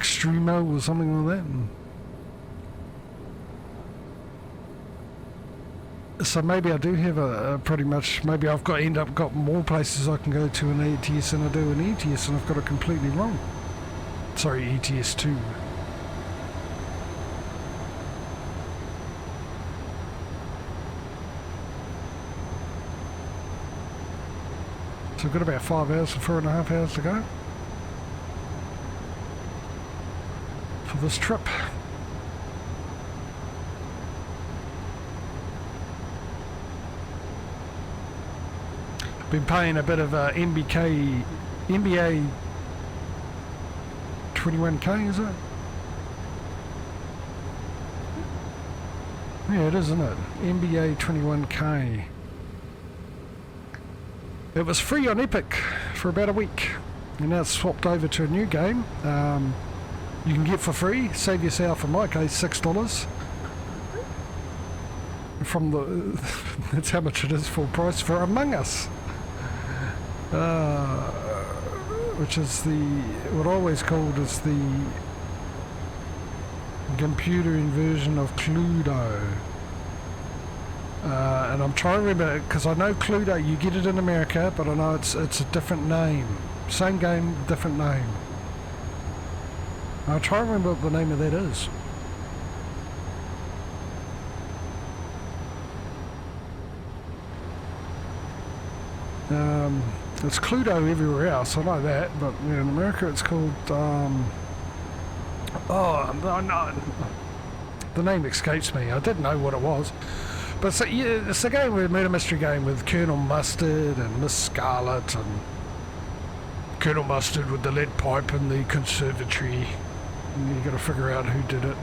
Extremo or something like that. And so maybe I do have a pretty much, maybe I've got more places I can go to in ETS than I do in ETS, and I've got it completely wrong. Sorry, ETS 2. So I've got about 5 hours to 4.5 hours to go for this trip. Been paying a bit of NBA 21k, is it? Yeah, it is, isn't it? NBA 21k. It was free on Epic for about a week, and now it's swapped over to a new game. You can get for free, save yourself, in my case, $6. From the, that's how much it is full price for Among Us. Which is what I always called is the computering version of Cluedo. And I'm trying to remember, because I know Cluedo, you get it in America, but I know it's a different name. Same game, different name. I'll try to remember what the name of that is. It's Cluedo everywhere else, I know that, but in America it's called, no, the name escapes me. I didn't know what it was. But so, yeah, it's a game, a murder mystery game with Colonel Mustard and Miss Scarlet and Colonel Mustard with the lead pipe in the conservatory. And you got to figure out who did it.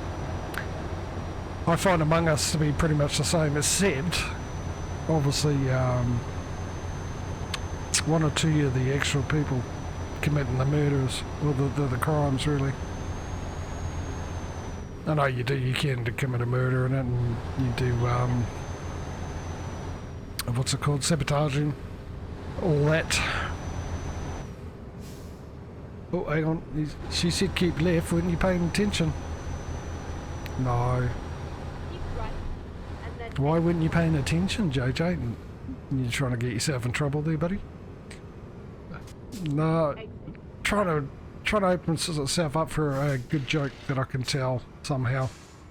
I find Among Us to be pretty much the same, except obviously one or two of the actual people committing the murders or the crimes, really. I know you can commit a murder in it, and you do what's it called, sabotaging, all that. Oh, hang on, she said keep left, weren't you paying attention? No. Why weren't you paying attention, JJ? You're trying to get yourself in trouble there, buddy? No, trying to open itself up for a good joke that I can tell somehow,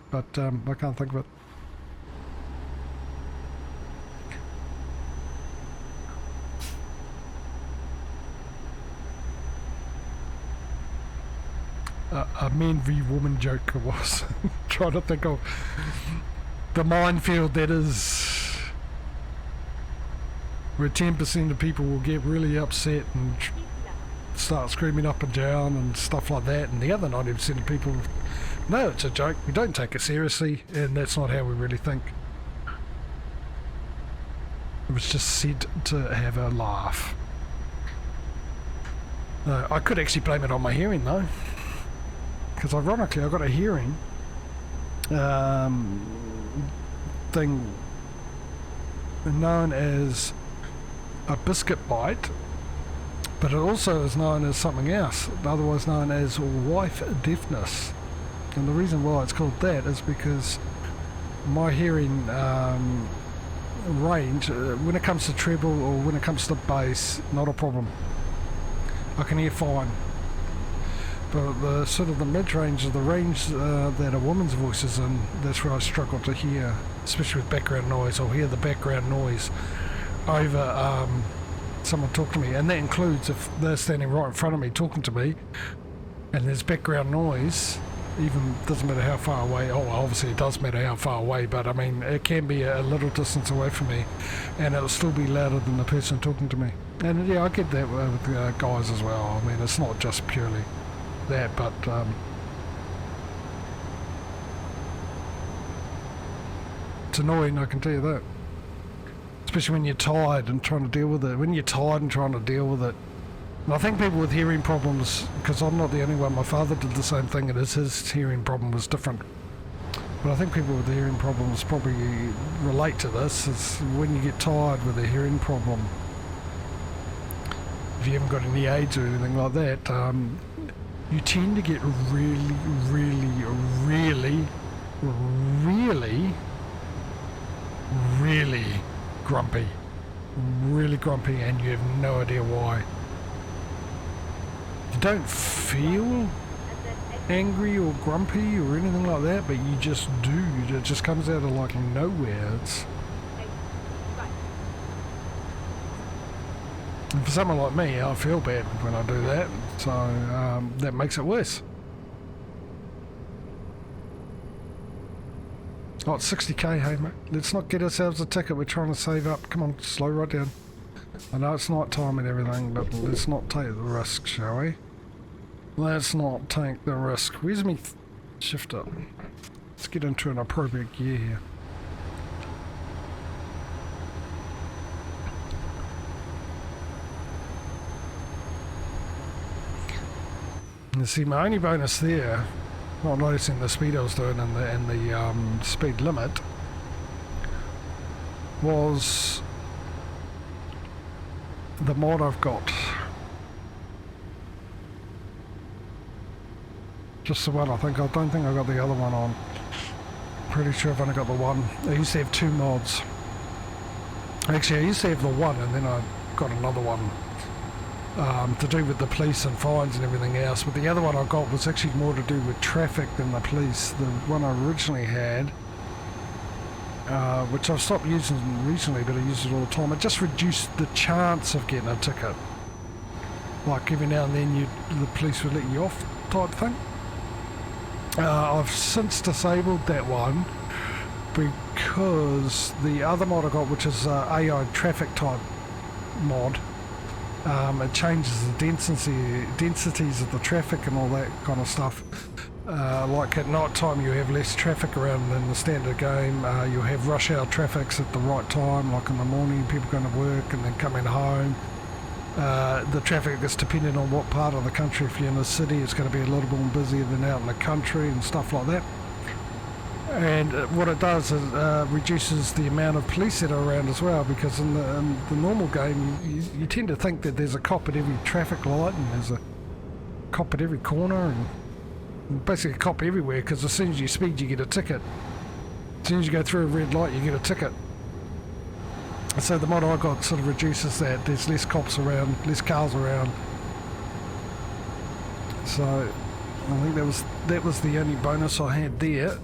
but I can't think of it. A man v woman joke it was. Trying to think of the minefield that is where 10% of people will get really upset and start screaming up and down and stuff like that, and the other 90% of people, no, it's a joke, we don't take it seriously, and that's not how we really think. It was just said to have a laugh. I could actually blame it on my hearing though, because ironically I got a hearing thing known as a biscuit bite, but it also is known as something else, otherwise known as wife deafness. And the reason why it's called that is because my hearing range, when it comes to treble or when it comes to bass, not a problem. I can hear fine. But the sort of the mid-range of the range that a woman's voice is in, that's where I struggle to hear, especially with background noise. I'll hear the background noise over someone talk to me, and that includes if they're standing right in front of me talking to me and there's background noise, even doesn't matter how far away. Oh, obviously it does matter how far away, but I mean it can be a little distance away from me and it'll still be louder than the person talking to me. And yeah, I get that with guys as well. I mean, it's not just purely that, but it's annoying, I can tell you that. Especially when you're tired and trying to deal with it. When you're tired and trying to deal with it. And I think people with hearing problems, because I'm not the only one, my father did the same thing, and his hearing problem was different. But I think people with hearing problems probably relate to this, is when you get tired with a hearing problem. If you haven't got any aids or anything like that, you tend to get really, really, really, really, really grumpy. Really grumpy, and you have no idea why. You don't feel angry or grumpy or anything like that, but you just do. It just comes out of like nowhere. And for someone like me, I feel bad when I do that, so that makes it worse. Oh, it's 60k, hey mate. Let's not get ourselves a ticket, we're trying to save up. Come on, slow right down. I know it's night time and everything, but let's not take the risk, shall we? Let's not take the risk. Where's me shift up? Let's get into an appropriate gear here. You see, my only bonus there, not noticing the speed I was doing and the speed limit, was the mod I've got. Just the one, I think. I don't think I got the other one on. Pretty sure I've only got the one. I used to have two mods. Actually, I used to have the one, and then I got another one to do with the police and fines and everything else. But the other one I got was actually more to do with traffic than the police. The one I originally had, which I've stopped using recently, but I use it all the time. It just reduced the chance of getting a ticket. Like every now and then the police would let you off type thing. I've since disabled that one because the other mod I got, which is AI traffic type mod, it changes the densities of the traffic and all that kind of stuff. Like at night time you have less traffic around than the standard game. You'll have rush hour traffics at the right time, like in the morning, people going to work and then coming home. The traffic is dependent on what part of the country. If you're in the city, it's going to be a little more busier than out in the country and stuff like that. And what it does is reduces the amount of police that are around as well, because in the normal game you tend to think that there's a cop at every traffic light and there's a cop at every corner and basically a cop everywhere, because as soon as you speed you get a ticket. As soon as you go through a red light you get a ticket. So the mod I got sort of reduces that. There's less cops around, less cars around. So I think that was the only bonus I had there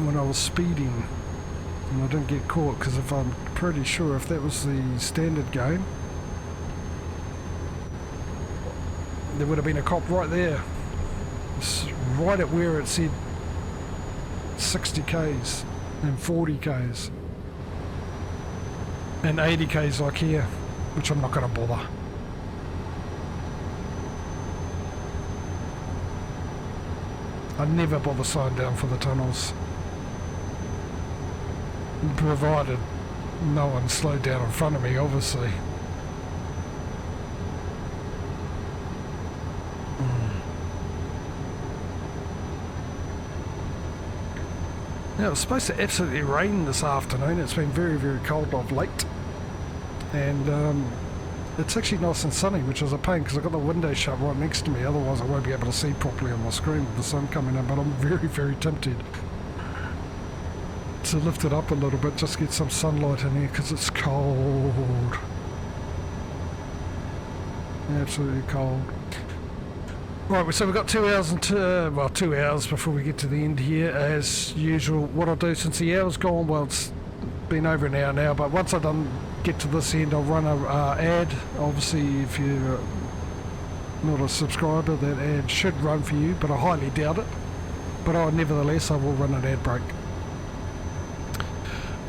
when I was speeding, and I didn't get caught, because if I'm pretty sure if that was the standard game, there would have been a cop right there. It's right at where it said 60 k's and 40 k's. And 80 k's like here, which I'm not going to bother. I never bother slowing down for the tunnels, provided no one slowed down in front of me, obviously. Now, it was supposed to absolutely rain this afternoon. It's been very, very cold of late. And it's actually nice and sunny, which is a pain because I've got the window shut right next to me. Otherwise I won't be able to see properly on my screen with the sun coming in. But I'm very, very tempted to lift it up a little bit, just get some sunlight in here because it's cold. Absolutely cold. Right, so we've got 2 hours and 2 hours before we get to the end here. As usual, what I'll do, since the hour's gone, well, it's been over an hour now, but once I get to this end, I'll run a ad. Obviously, if you're not a subscriber, that ad should run for you, but I highly doubt it. But nevertheless, I will run an ad break.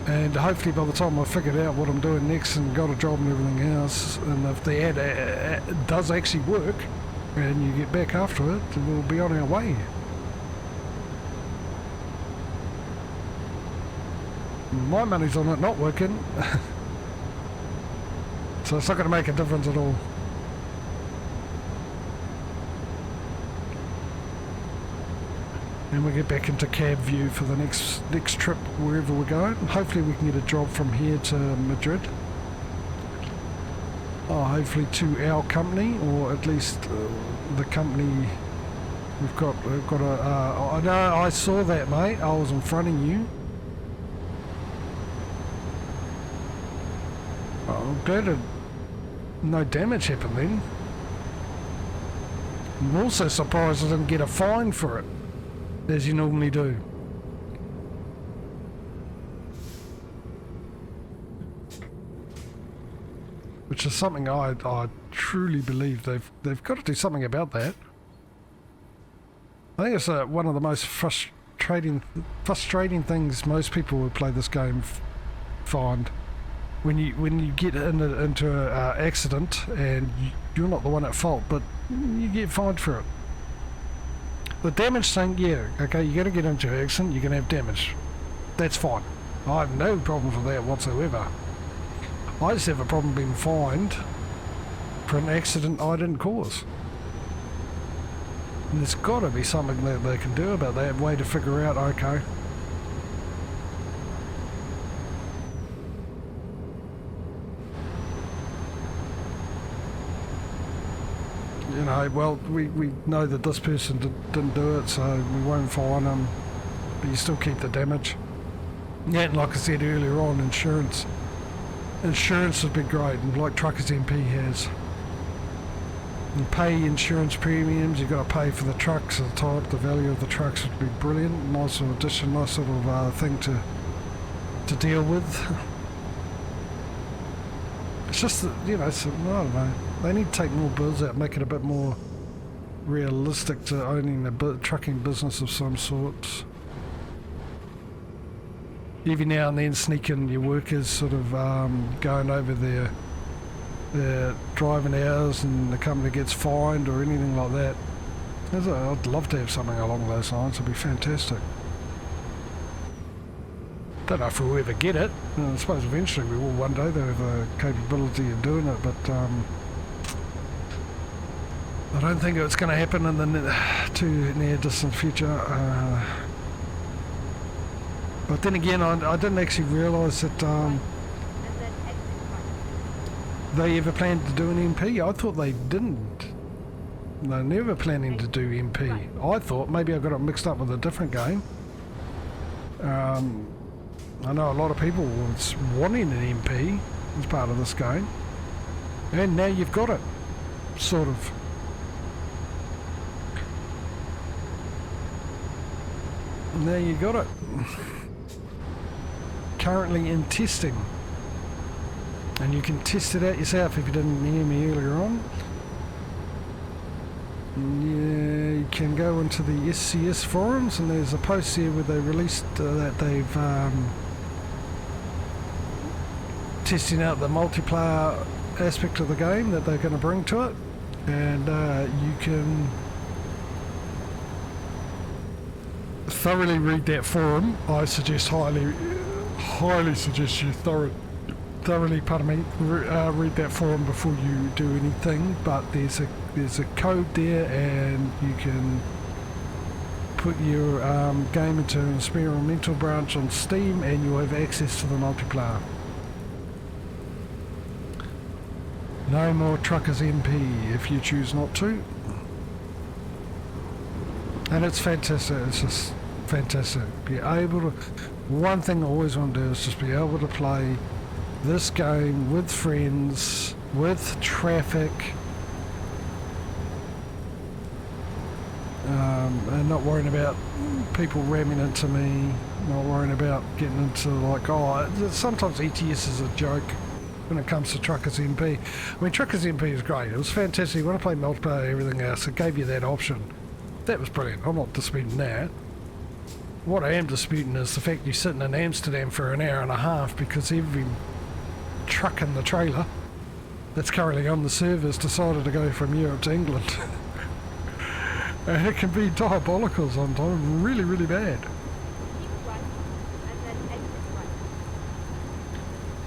And hopefully by the time I've figured out what I'm doing next and got a job and everything else, and if the ad does actually work, and you get back after it, we'll be on our way. My money's on it not working. So it's not going to make a difference at all. And we get back into cab view for the next trip, wherever we're going. Hopefully we can get a job from here to Madrid. hopefully to our company, or at least the company we've got I know I saw that, mate. I was in front of you. I'm glad no damage happened then. I'm also surprised I didn't get a fine for it, as you normally do. Which is something I truly believe they've got to do something about that. I think it's one of the most frustrating things most people who play this game find. When you get into an accident and you're not the one at fault, but you get fined for it. The damage thing, yeah, okay, you're going to get into an accident, you're going to have damage. That's fine. I have no problem with that whatsoever. I just have a problem being fined for an accident I didn't cause. And there's got to be something that they can do about that, way to figure out, okay. You know, well, we know that this person didn't do it, so we won't fine them, but you still keep the damage. Yeah, and like I said earlier on, insurance has been great, and like Truckers MP has. You pay insurance premiums, you've got to pay for the trucks, the type, the value of the trucks would be brilliant. Nice little addition, nice little thing to deal with. It's just that, you know, I don't know, they need to take more bills out, make it a bit more realistic to owning a trucking business of some sort. Every now and then sneak in your workers sort of going over their driving hours and the company gets fined or anything like that. I'd love to have something along those lines, it'd be fantastic. Don't know if we'll ever get it. I suppose eventually we will one day. They have the capability of doing it, but I don't think it's going to happen in the too near distant future. But then again, I didn't actually realise that they ever planned to do an MP. I thought they didn't. They're never planning to do MP. I thought maybe I got it mixed up with a different game. I know a lot of people was wanting an MP as part of this game, and now you've got it, sort of. Now you got it. Currently in testing, and you can test it out yourself if you didn't hear me earlier on. Yeah, you can go into the SCS forums, and there's a post here where they released that they've testing out the multiplayer aspect of the game that they're going to bring to it, and you can thoroughly read that forum. I suggest highly suggest you thoroughly, pardon me, read that forum before you do anything. But there's a code there, and you can put your game into an experimental branch on Steam, and you'll have access to the multiplayer. No more Truckers MP if you choose not to. And it's fantastic, it's just fantastic. Be able to, one thing I always want to do is just be able to play this game with friends, with traffic, and not worrying about people ramming into me, not worrying about getting into like, oh, sometimes ETS is a joke when it comes to Truckers MP. I mean, Truckers MP is great, it was fantastic. You want to play multiplayer, everything else, it gave you that option. That was brilliant, I'm not disputing that. What I am disputing is the fact you're sitting in Amsterdam for an hour and a half because every truck in the trailer that's currently on the servers decided to go from Europe to England. And it can be diabolical sometimes, really, really bad.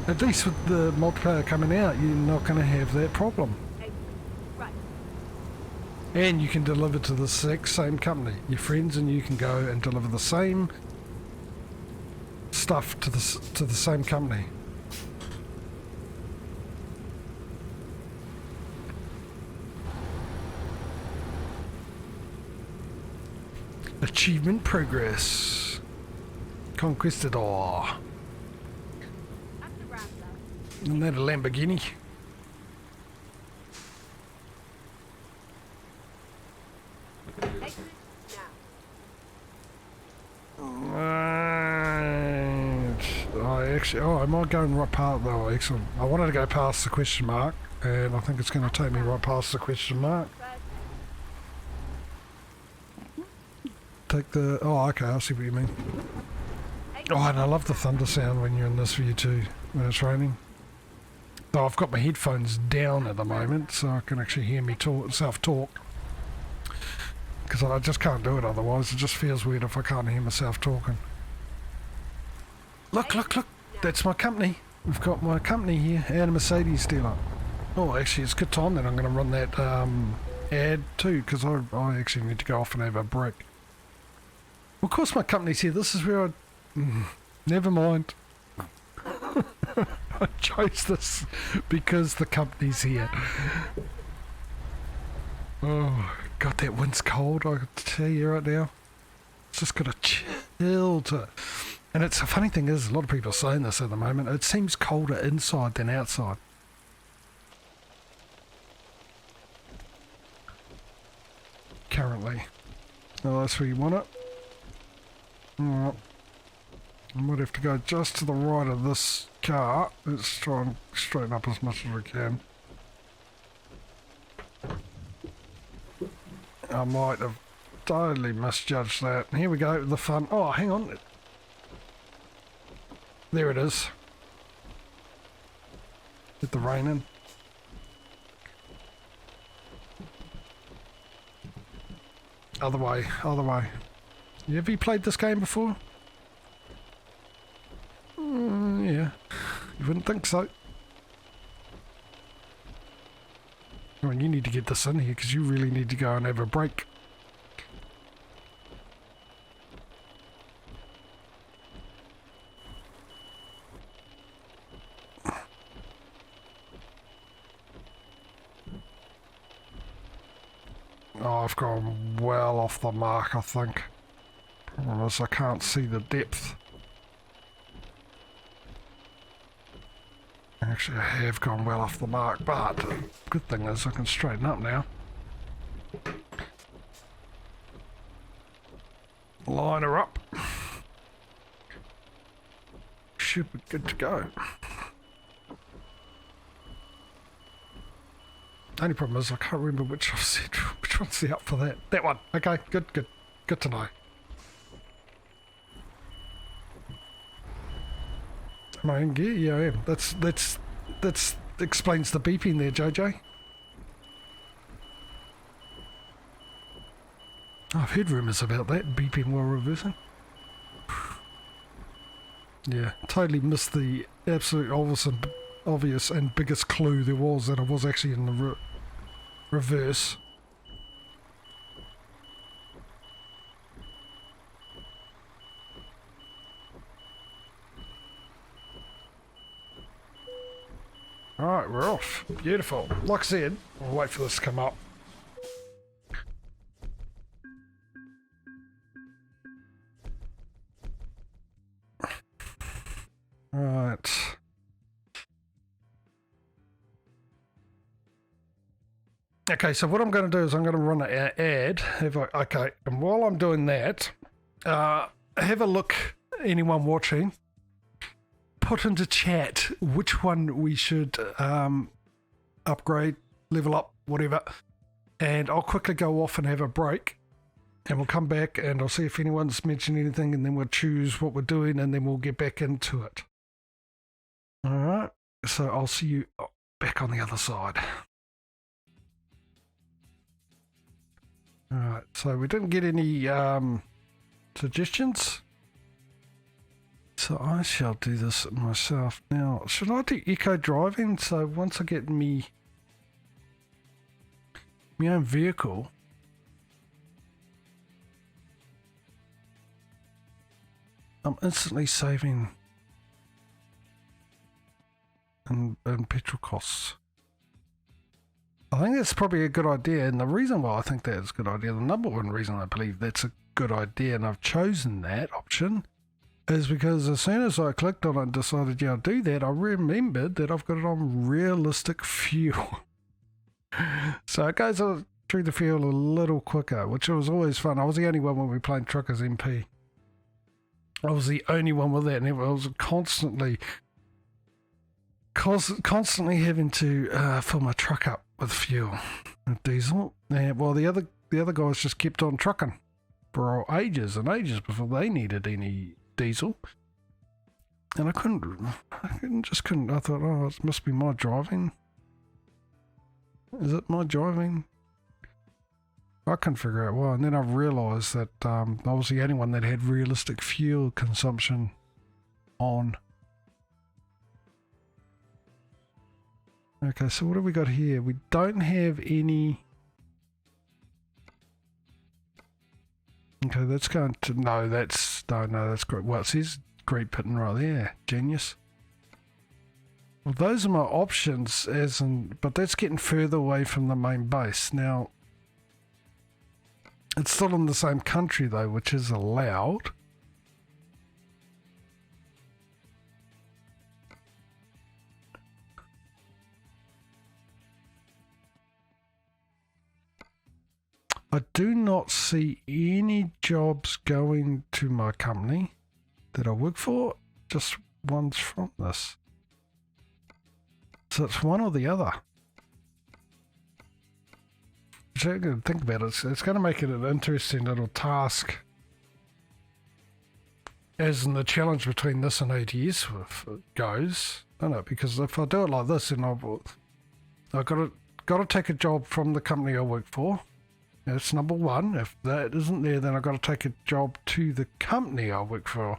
At least with the multiplayer coming out, you're not going to have that problem. And you can deliver to the exact same company. Your friends and you can go and deliver the same stuff to the same company. Achievement progress. Conquistador. Isn't that a Lamborghini? Am I going right past? Oh, excellent. I wanted to go past the question mark, and I think it's going to take me right past the question mark. Take the... Oh, okay, I see what you mean. Oh, and I love the thunder sound when you're in this view too, when it's raining. So I've got my headphones down at the moment, so I can actually hear me self-talk. Because I just can't do it otherwise. It just feels weird if I can't hear myself talking. Look, look, look. That's my company. We've got my company here, and a Mercedes dealer. Oh, actually, it's a good time that I'm going to run that ad too, because I actually need to go off and have a break. Of course, my company's here. This is where I... never mind. I chose this because the company's here. Oh, God, that wind's cold, I can tell you right now. It's just got a chill to it. And it's a funny thing is, a lot of people are saying this at the moment, it seems colder inside than outside. Currently. Oh, that's where you want it. Alright. I might have to go just to the right of this car. Let's try and straighten up as much as we can. I might have totally misjudged that. Here we go, the fun. Oh, hang on. There it is. Get the rain in. Other way, other way. Have you played this game before? Yeah. You wouldn't think so. I mean, you need to get this in here because you really need to go and have a break. Oh, I've gone well off the mark, I think. Problem is I can't see the depth. Actually, I have gone well off the mark, but the good thing is I can straighten up now. Line her up. Should be good to go. Only problem is I can't remember which I've said. Which one's the up for that? That one. Okay, good, good. Good to know. Am I in gear? Yeah, I am. That explains the beeping there, JJ. I've heard rumours about that, beeping while reversing. Yeah, totally missed the absolute obvious and biggest clue there was that I was actually in the reverse. Alright, we're off. Beautiful. Like I said, we'll wait for this to come up. Right. Okay, so what I'm going to do is I'm going to run an ad. Okay, and while I'm doing that, have a look, anyone watching, put into chat which one we should upgrade, level up, whatever, and I'll quickly go off and have a break, and we'll come back and I'll see if anyone's mentioned anything, and then we'll choose what we're doing, and then we'll get back into it. Alright, so I'll see you back on the other side. Alright, so we didn't get any suggestions. So I shall do this myself. Now, should I do eco driving? So once I get my own vehicle, I'm instantly saving in petrol costs. I think that's probably a good idea, and the reason why I think that is a good idea, the number one reason I believe that's a good idea, and I've chosen that option, is because as soon as I clicked on it and decided, yeah, I'll do that, I remembered that I've got it on realistic fuel. So it goes through the fuel a little quicker, which was always fun. I was the only one when we played Truckers MP. I was the only one with that, and I was constantly having to fill my truck up with fuel and diesel. And while the other guys just kept on trucking for ages and ages before they needed any diesel. And I couldn't. I thought, oh, it must be my driving. Is it my driving? I couldn't figure out why. And then I realised that I was the only one that had realistic fuel consumption on. Okay, so what have we got here? We don't have any... Okay, that's going to... No, that's great. Well, it says Great Pitting right there. Genius. Well, those are my options, but that's getting further away from the main base. Now, it's still in the same country, though, which is allowed. I do not see any jobs going to my company that I work for, just ones from this. So it's one or the other. So I'm going to think about it. It's going to make it an interesting little task. As in the challenge between this and ATS goes. I know, because if I do it like this, then I've got to take a job from the company I work for. That's number one. If that isn't there, then I've got to take a job to the company I work for.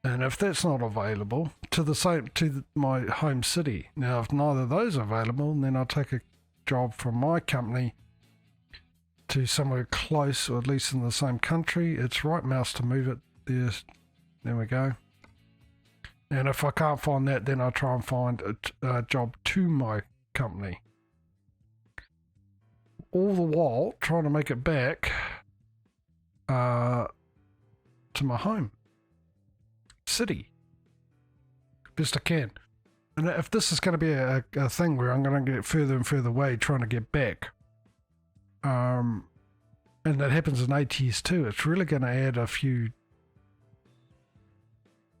And if that's not available, to my home city. Now, if neither of those are available, then I'll take a job from my company to somewhere close, or at least in the same country. It's right mouse to move it. There we go. And if I can't find that, then I'll try and find a job to my company. All the while trying to make it back to my home city best I can. And if this is going to be a thing where I'm going to get further and further away trying to get back, and that happens in ATS too, it's really going to add a few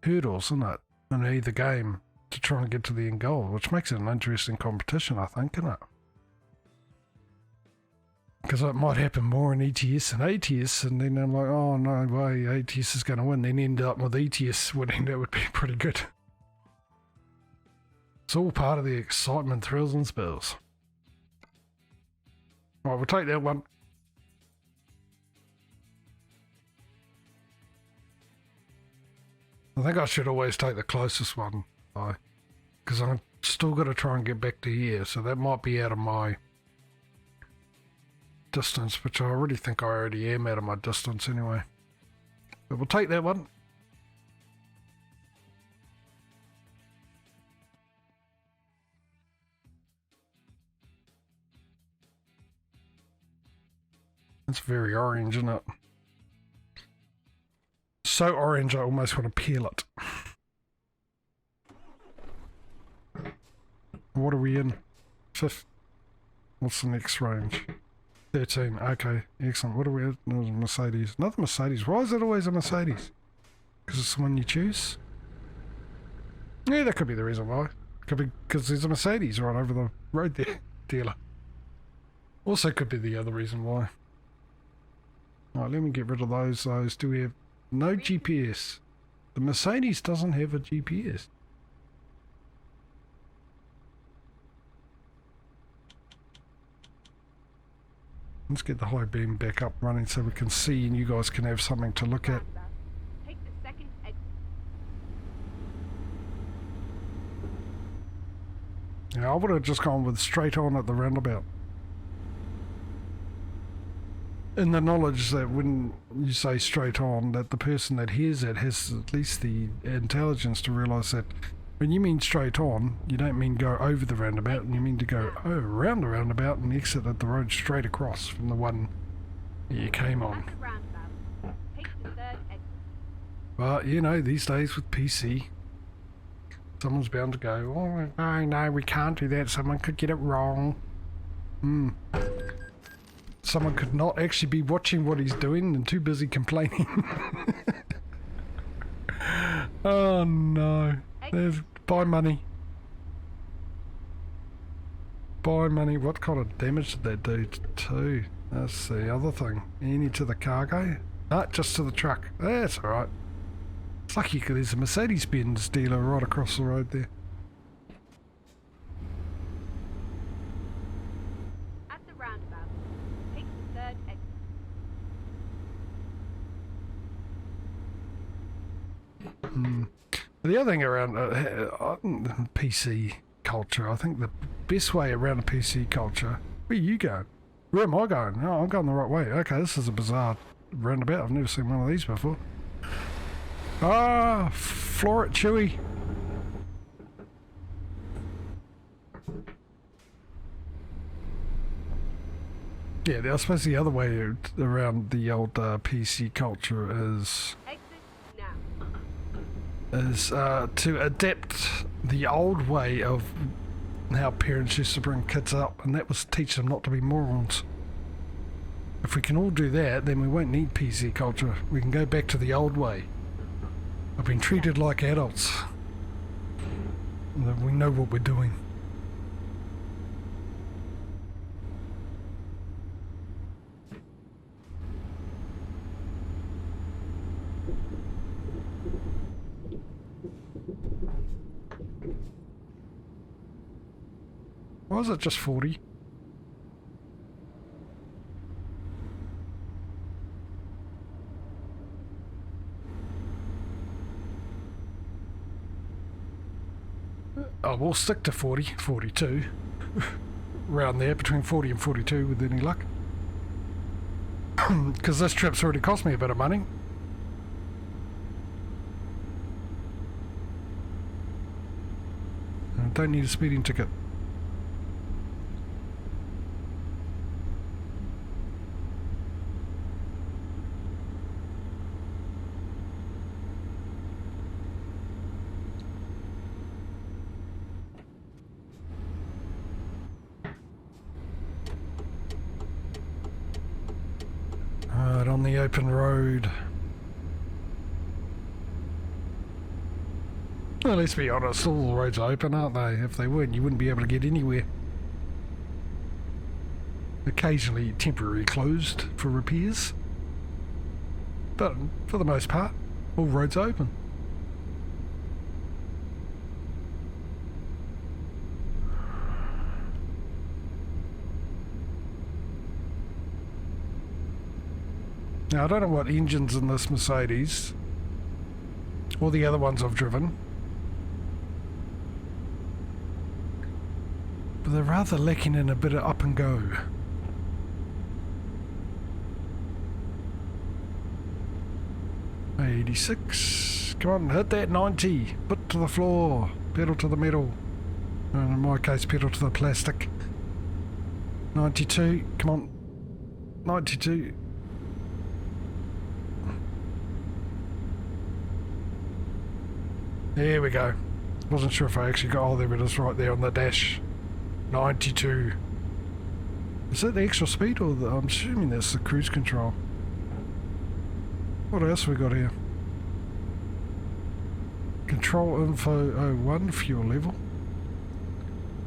hurdles, isn't it, in either game to try and get to the end goal, which makes it an interesting competition, I think, isn't it? Because it might happen more in ETS than ATS, and then I'm like, oh no way, ATS is going to win, then end up with ETS winning. That would be pretty good. It's all part of the excitement, thrills and spills. Right, we'll take that one. I think I should always take the closest one, though, because I'm still got to try and get back to here, so that might be out of my distance, which I already think I already am out of my distance anyway. But we'll take that one. It's very orange, isn't it? So orange I almost want to peel it. What are we in? 5th. What's the next range? 13. Okay, excellent. What are we at? Mercedes. Another Mercedes. Why is it always a Mercedes? Because it's the one you choose? Yeah, that could be the reason why. Could be because there's a Mercedes right over the road there. Dealer. Also could be the other reason why. Alright, let me get rid of those. Do we have no GPS? The Mercedes doesn't have a GPS. Let's get the high beam back up running so we can see and you guys can have something to look at. Yeah, I would have just gone with straight on at the roundabout. In the knowledge that when you say straight on, that the person that hears it has at least the intelligence to realise that when you mean straight on, you don't mean go over the roundabout, and you mean to go around the roundabout and exit at the road straight across from the one You came on. At the roundabout, take the third exit. But, you know, these days with PC, someone's bound to go, oh, no, we can't do that. Someone could get it wrong. Someone could not actually be watching what he's doing and too busy complaining. Oh, no. There's buy money. Buy money. What kind of damage did that do too? That's the other thing. Any to the cargo? No, just to the truck. That's alright. It's lucky there's a Mercedes-Benz dealer right across the road there. At the roundabout, take the third exit. The other thing around PC culture, I think the best way around a PC culture, where are you going? Where am I going? Oh, I'm going the right way. Okay, this is a bizarre roundabout. I've never seen one of these before. Ah, floor it, Chewy. Yeah, I suppose the other way around the old PC culture is to adapt the old way of how parents used to bring kids up, and that was teach them not to be morons. If we can all do that, then we won't need PC culture. We can go back to the old way. I've been treated like adults. We know what we're doing. Why is it just 40? Oh, we'll stick to 40, 42. Around there, between 40 and 42 with any luck. Because this trip's already cost me a bit of money. I don't need a speeding ticket. On the open road. Well, let's be honest, all the roads are open, aren't they? If they weren't, you wouldn't be able to get anywhere. Occasionally temporarily closed for repairs. But for the most part, all roads are open. Now, I don't know what engine's in this Mercedes, or the other ones I've driven, but they're rather lacking in a bit of up and go. $86, come on, hit that 90, foot to the floor, pedal to the metal, and in my case pedal to the plastic. 92, come on, 92. There we go. Wasn't sure if I actually got... Oh, there it is right there on the dash. 92. Is that the extra speed or the... I'm assuming that's the cruise control. What else we got here? Control info 01, fuel level.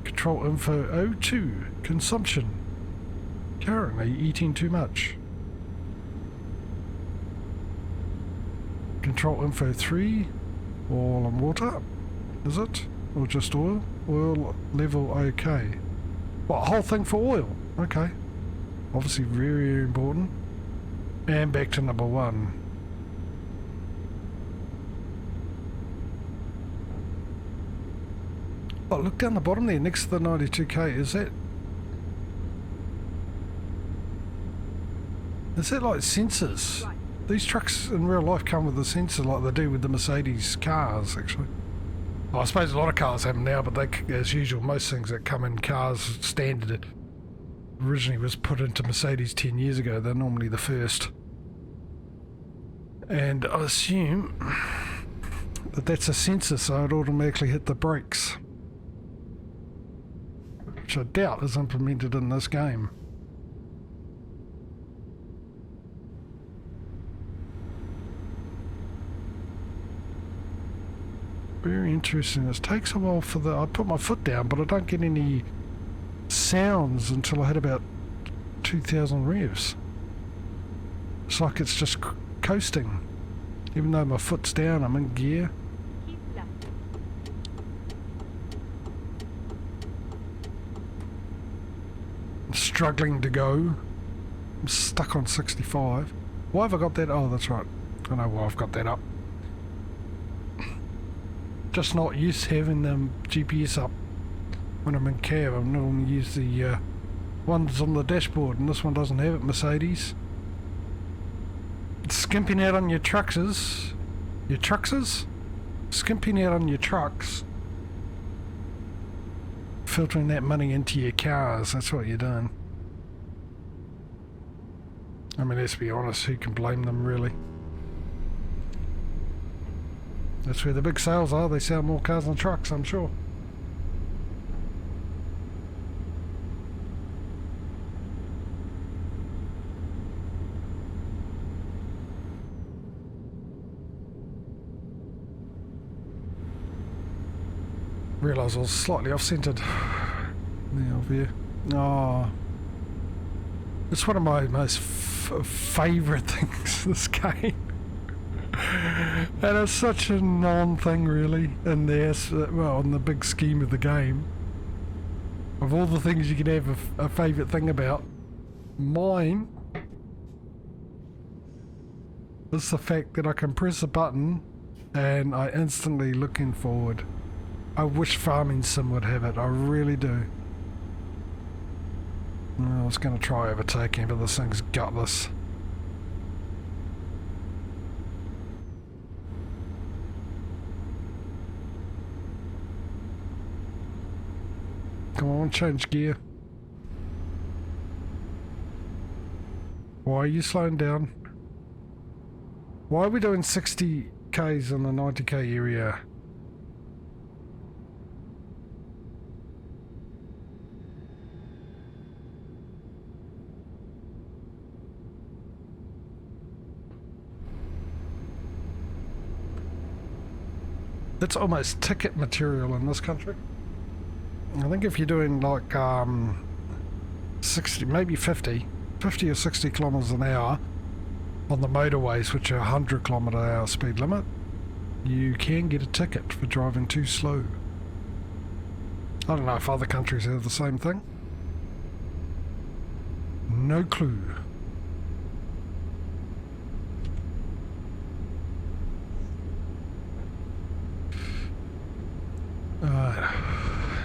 Control info 02, consumption. Currently eating too much. Control info 3. Oil and water, is it? Or just oil? Oil level okay. What, whole thing for oil? Okay. Obviously very, very important. And back to number 1. Oh, look down the bottom there, next to the 92k, is that like sensors? Right. These trucks in real life come with a sensor like they do with the Mercedes cars, actually. Well, I suppose a lot of cars have them now, but they, as usual, most things that come in cars standard originally was put into Mercedes 10 years ago. They're normally the first. And I assume that that's a sensor, so it automatically hit the brakes. Which I doubt is implemented in this game. Very interesting. It takes a while for the... I put my foot down, but I don't get any sounds until I hit about 2,000 revs. It's like it's just coasting. Even though my foot's down, I'm in gear. Keep left. I'm struggling to go. I'm stuck on 65. Why have I got that? Oh, that's right. I know why I've got that up. Just not used to having the GPS up when I'm in cab. I normally use the ones on the dashboard, and this one doesn't have it, Mercedes. It's skimping out on your truckses. Your truckses? Skimping out on your trucks. Filtering that money into your cars, that's what you're doing. I mean, let's be honest, who can blame them really? That's where the big sales are. They sell more cars than trucks, I'm sure. Realise I was slightly off-centred. There, view. Oh, it's one of my most favourite things, this game. And it's such a non-thing really in well, in the big scheme of the game. Of all the things you could have a favourite thing about, mine is the fact that I can press a button and I instantly looking forward. I wish Farming Sim would have it, I really do. I was going to try overtaking, but this thing's gutless. Come on, change gear. Why are you slowing down? Why are we doing 60 k's in the 90k area? That's almost ticket material in this country. I think if you're doing like 60, maybe 50 or 60 kilometers an hour on the motorways, which are 100 kilometer an hour speed limit, you can get a ticket for driving too slow. I don't know if other countries have the same thing. No clue.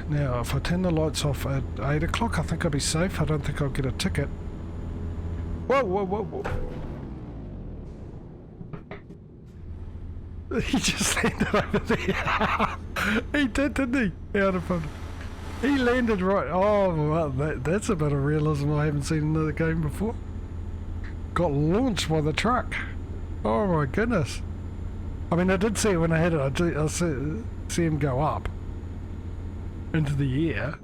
Now, if I turn the lights off at 8 o'clock, I think I'll be safe. I don't think I'll get a ticket. Whoa, whoa, whoa, whoa. He just landed over there. He did, didn't he? Out of fun. He landed right... Oh, well, that's a bit of realism I haven't seen in the game before. Got launched by the truck. Oh my goodness. I mean, I did see it when I hit it. I see him go up into the air.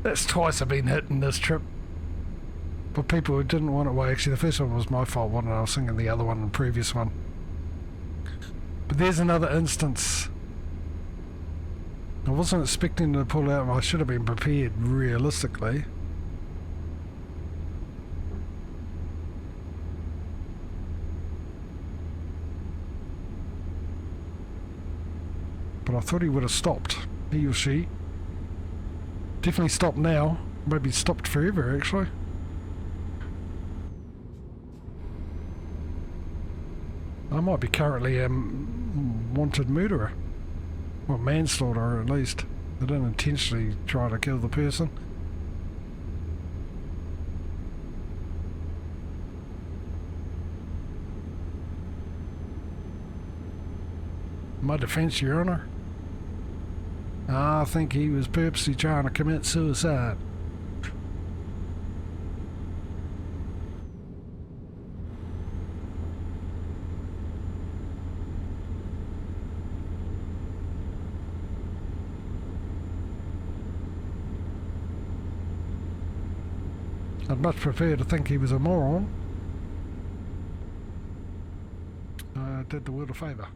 That's twice I've been hit in this trip. But people who didn't want it, well, actually the first one was my fault, I was thinking the other one, the previous one. But there's another instance. I wasn't expecting to pull out, I should have been prepared realistically. But I thought he would have stopped. He or she. Definitely stopped now. Maybe stopped forever, actually. I might be currently a wanted murderer. Well, manslaughter at least. I didn't intentionally try to kill the person. My defense, Your Honor. I think he was purposely trying to commit suicide. I'd much prefer to think he was a moron. Did the world a favour.